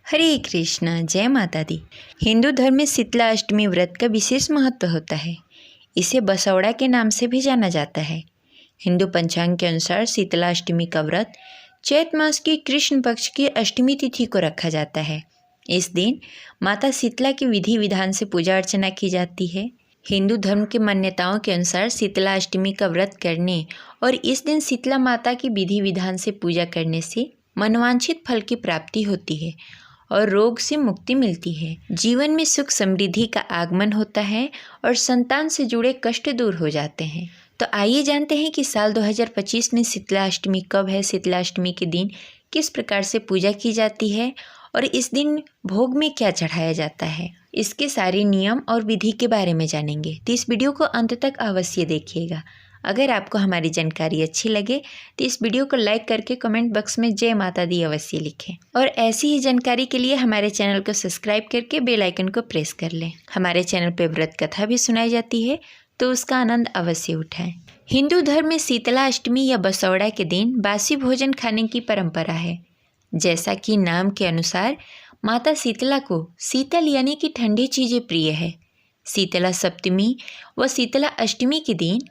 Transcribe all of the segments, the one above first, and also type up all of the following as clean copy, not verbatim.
हरे कृष्णा, जय माता दी। हिंदू धर्म में शीतला अष्टमी व्रत का विशेष महत्व होता है। इसे बसौड़ा के नाम से भी जाना जाता है। हिंदू पंचांग के अनुसार शीतला अष्टमी का व्रत चैत मास की कृष्ण पक्ष की अष्टमी तिथि को रखा जाता है। इस दिन माता शीतला की विधि विधान से पूजा अर्चना की जाती है। हिंदू धर्म की मान्यताओं के अनुसार शीतला अष्टमी का व्रत करने और इस दिन शीतला माता की विधि विधान से पूजा करने से मनवांछित फल की प्राप्ति होती है और रोग से मुक्ति मिलती है। जीवन में सुख समृद्धि का आगमन होता है और संतान से जुड़े कष्ट दूर हो जाते हैं। तो आइए जानते हैं कि साल 2025 में शीतला अष्टमी कब है, शीतला अष्टमी के दिन किस प्रकार से पूजा की जाती है और इस दिन भोग में क्या चढ़ाया जाता है। इसके सारे नियम और विधि के बारे में जानेंगे, तो इस वीडियो को अंत तक अवश्य देखिएगा। अगर आपको हमारी जानकारी अच्छी लगे तो इस वीडियो को लाइक करके कमेंट बॉक्स में जय माता दी अवश्य लिखें और ऐसी ही जानकारी के लिए हमारे चैनल को सब्सक्राइब करके बेल आइकन को प्रेस कर लें। हमारे चैनल पर व्रत कथा भी सुनाई जाती है, तो उसका आनंद अवश्य उठाएं। हिंदू धर्म में शीतला अष्टमी या बसौड़ा के दिन बासी भोजन खाने की परंपरा है। जैसा कि नाम के अनुसार माता शीतला को शीतल यानी कि ठंडी चीज़ें प्रिय है। शीतला सप्तमी व शीतला अष्टमी के दिन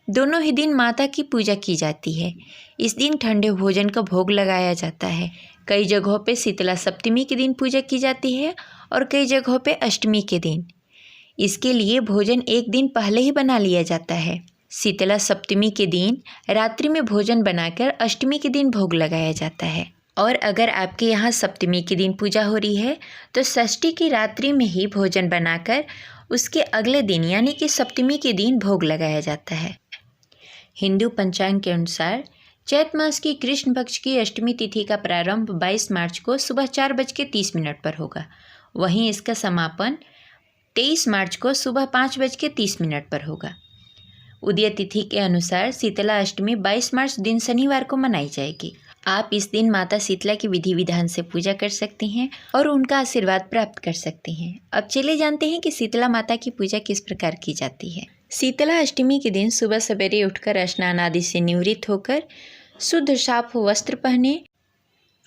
दोनों ही दिन माता की पूजा की जाती है। इस दिन ठंडे भोजन का भोग लगाया जाता है। कई जगहों पे शीतला सप्तमी के दिन पूजा की जाती है और कई जगहों पे अष्टमी के दिन। इसके लिए भोजन एक दिन पहले ही बना लिया जाता है। शीतला सप्तमी के दिन रात्रि में भोजन बनाकर अष्टमी के दिन भोग लगाया जाता है। और अगर आपके यहाँ सप्तमी के दिन पूजा हो रही है तो षष्ठी की रात्रि में ही भोजन बनाकर उसके अगले दिन यानी कि सप्तमी के दिन भोग लगाया जाता है। हिंदू पंचांग के अनुसार चैत मास की कृष्ण पक्ष की अष्टमी तिथि का प्रारंभ 22 मार्च को सुबह 4:30 पर होगा। वहीं इसका समापन 23 मार्च को सुबह 5:30 पर होगा। उदय तिथि के अनुसार शीतला अष्टमी 22 मार्च दिन शनिवार को मनाई जाएगी। आप इस दिन माता शीतला की विधि विधान से पूजा कर सकती हैं और उनका आशीर्वाद प्राप्त कर सकती हैं। अब चलिए जानते हैं कि शीतला माता की पूजा किस प्रकार की जाती है। शीतला अष्टमी के दिन सुबह सवेरे उठकर स्नान आदि से निवृत्त होकर शुद्ध साफ वस्त्र पहने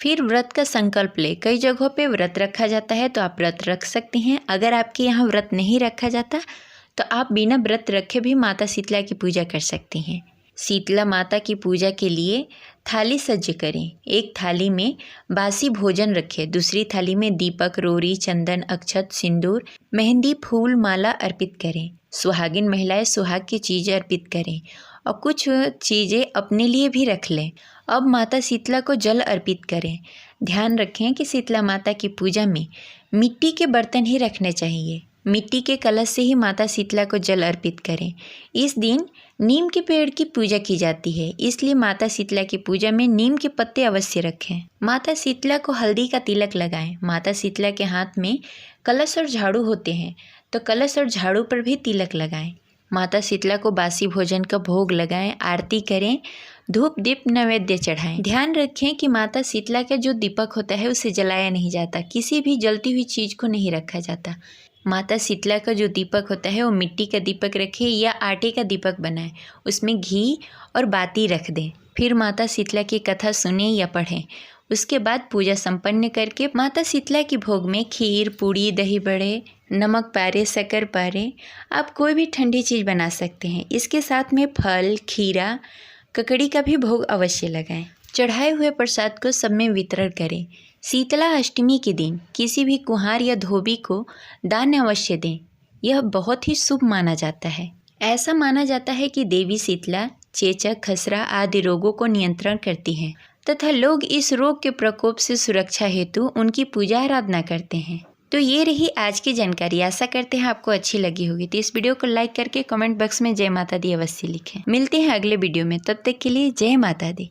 फिर व्रत का संकल्प ले। कई जगहों पे व्रत रखा जाता है तो आप व्रत रख सकती हैं। अगर आपके यहाँ व्रत नहीं रखा जाता तो आप बिना व्रत रखे भी माता शीतला की पूजा कर सकती हैं। शीतला माता की पूजा के लिए थाली सज्ज करें। एक थाली में बासी भोजन रखें, दूसरी थाली में दीपक, रोरी, चंदन, अक्षत, सिंदूर, मेहंदी, फूल, माला अर्पित करें। सुहागिन महिलाएं सुहाग की चीज़ें अर्पित करें और कुछ चीज़ें अपने लिए भी रख लें। अब माता शीतला को जल अर्पित करें। ध्यान रखें कि शीतला माता की पूजा में मिट्टी के बर्तन ही रखने चाहिए। मिट्टी के कलश से ही माता शीतला को जल अर्पित करें। इस दिन नीम के पेड़ की पूजा की जाती है, इसलिए माता शीतला की पूजा में नीम के पत्ते अवश्य रखें। माता शीतला को हल्दी का तिलक लगाएं। माता शीतला के हाथ में कलश और झाड़ू होते हैं, तो कलश और झाड़ू पर भी तिलक लगाएं। माता शीतला को बासी भोजन का भोग लगाएं, आरती करें, धूप दीप नैवेद्य चढ़ाएं। ध्यान रखें कि माता शीतला का जो दीपक होता है उसे जलाया नहीं जाता, किसी भी जलती हुई चीज़ को नहीं रखा जाता। माता शीतला का जो दीपक होता है वो मिट्टी का दीपक रखें या आटे का दीपक बनाएं, उसमें घी और बाती रख दें। फिर माता शीतला की कथा सुनें या पढ़ें। उसके बाद पूजा संपन्न करके माता शीतला की भोग में खीर, पूड़ी, दही बड़े, नमक पारे, शक्कर पारे, आप कोई भी ठंडी चीज़ बना सकते हैं। इसके साथ में फल, खीरा, ककड़ी का भी भोग अवश्य लगाएं। चढ़ाए हुए प्रसाद को सब में वितरण करें। शीतला अष्टमी के दिन किसी भी कुम्हार या धोबी को दान अवश्य दें। यह बहुत ही शुभ माना जाता है। ऐसा माना जाता है कि देवी शीतला चेचक, खसरा आदि रोगों को नियंत्रण करती हैं तथा लोग इस रोग के प्रकोप से सुरक्षा हेतु उनकी पूजा आराधना करते हैं। तो ये रही आज की जानकारी। आशा करते हैं आपको अच्छी लगी होगी। तो इस वीडियो को लाइक करके कमेंट बॉक्स में जय माता दी अवश्य लिखें। मिलते हैं अगले वीडियो में, तब तक के लिए जय माता दी।